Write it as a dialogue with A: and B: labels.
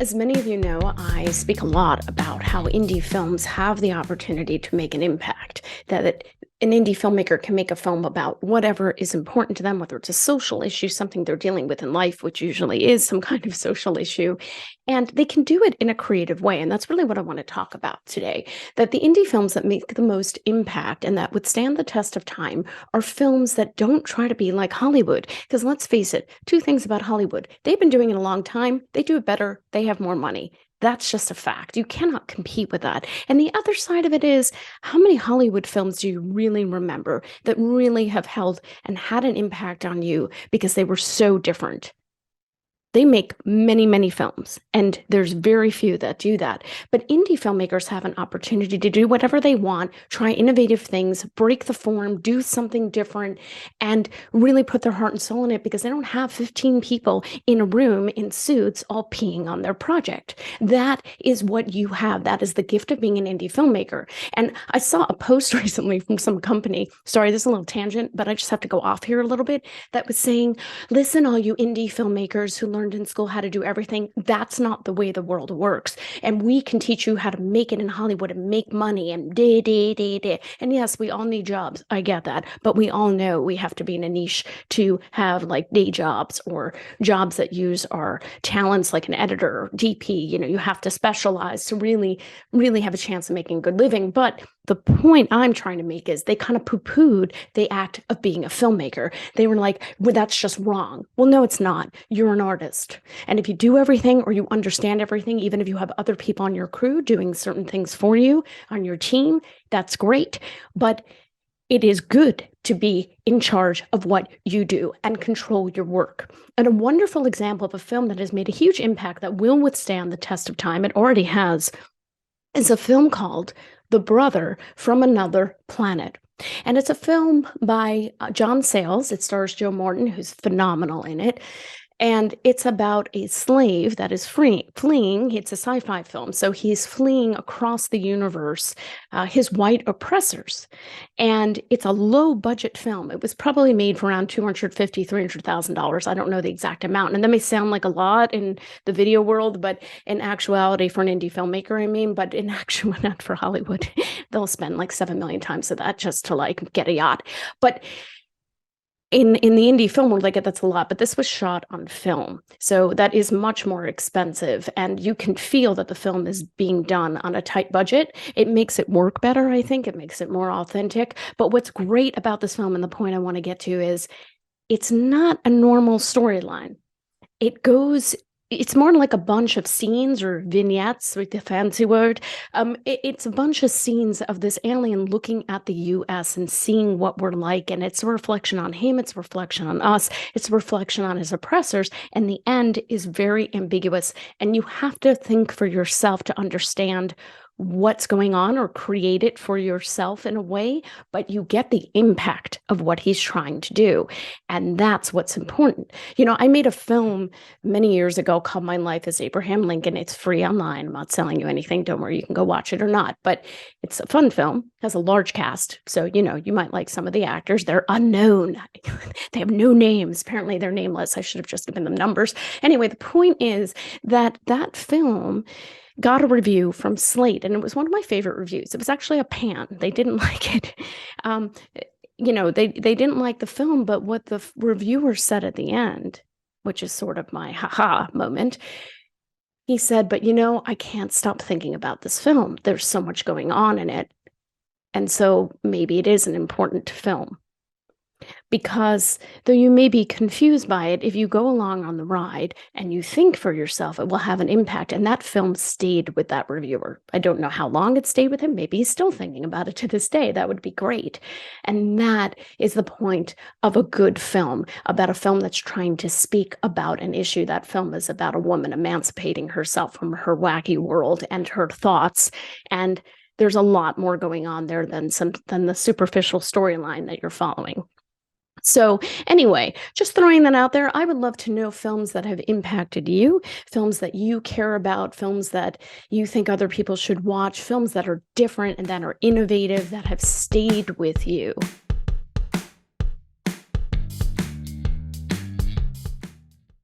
A: As many of you know, I speak a lot about how indie films have the opportunity to make an impact, that an indie filmmaker can make a film about whatever is important to them, whether it's a social issue, something they're dealing with in life, which usually is some kind of social issue, and they can do it in a creative way. And that's really what I want to talk about today, that the indie films that make the most impact and that withstand the test of time are films that don't try to be like Hollywood. Because let's face it, two things about Hollywood: they've been doing it a long time, they do it better, they have more money. That's just a fact. You cannot compete with that. And the other side of it is, how many Hollywood films do you really remember that really have held and had an impact on you because they were so different? They make many, many films, and there's very few that do that. But indie filmmakers have an opportunity to do whatever they want, try innovative things, break the form, do something different, and really put their heart and soul in it, because they don't have 15 people in a room in suits all peeing on their project. That is what you have. That is the gift of being an indie filmmaker. And I saw a post recently from some company. Sorry, this is a little tangent, but I just have to go off here a little bit. That was saying, listen, all you indie filmmakers who learned in school how to do everything, that's not the way the world works. And we can teach you how to make it in Hollywood and make money and day. And yes, we all need jobs. I get that. But we all know we have to be in a niche to have like day jobs or jobs that use our talents, like an editor or DP. You have to specialize to really, really have a chance of making a good living. But the point I'm trying to make is they kind of poo-pooed the act of being a filmmaker. They were like, well, that's just wrong. Well, no, it's not. You're an artist. And if you do everything or you understand everything, even if you have other people on your crew doing certain things for you on your team, that's great. But it is good to be in charge of what you do and control your work. And a wonderful example of a film that has made a huge impact that will withstand the test of time, it already has, is a film called The Brother from Another Planet. And it's a film by John Sayles. It stars Joe Morton, who's phenomenal in it. And it's about a slave that is fleeing. It's a sci-fi film. So he's fleeing across the universe, his white oppressors. And it's a low budget film. It was probably made for around $250,000, $300,000. I don't know the exact amount. And that may sound like a lot in the video world, but in actuality, for an indie filmmaker, I mean, but in actual, not for Hollywood, they'll spend like 7 million times of that just to like get a yacht. But in the indie film world, like that's a lot, but this was shot on film. So that is much more expensive. And you can feel that the film is being done on a tight budget. It makes it work better, I think. It makes it more authentic. But what's great about this film, and the point I want to get to, is it's not a normal storyline. It's more like a bunch of scenes or vignettes, with the fancy word. It's a bunch of scenes of this alien looking at the US and seeing what we're like. And it's a reflection on him. It's a reflection on us. It's a reflection on his oppressors. And the end is very ambiguous. And you have to think for yourself to understand what's going on, or create it for yourself in a way, but you get the impact of what he's trying to do. And that's what's important. I made a film many years ago called My Life as Abraham Lincoln. It's free online. I'm not selling you anything. Don't worry, you can go watch it or not. But it's a fun film, has a large cast. So, you might like some of the actors. They're unknown. They have no names. Apparently they're nameless. I should have just given them numbers. Anyway, the point is that film got a review from Slate, and it was one of my favorite reviews. It was actually a pan. They didn't like it. They didn't like the film, but what the reviewer said at the end, which is sort of my haha moment, he said, but I can't stop thinking about this film. There's so much going on in it. And so maybe it is an important film. Because though you may be confused by it, if you go along on the ride and you think for yourself, it will have an impact. And that film stayed with that reviewer. I don't know how long it stayed with him. Maybe he's still thinking about it to this day. That would be great. And that is the point of a good film, about a film that's trying to speak about an issue. That film is about a woman emancipating herself from her wacky world and her thoughts. And there's a lot more going on there than the superficial storyline that you're following. So anyway, just throwing that out there, I would love to know films that have impacted you, films that you care about, films that you think other people should watch, films that are different and that are innovative, that have stayed with you.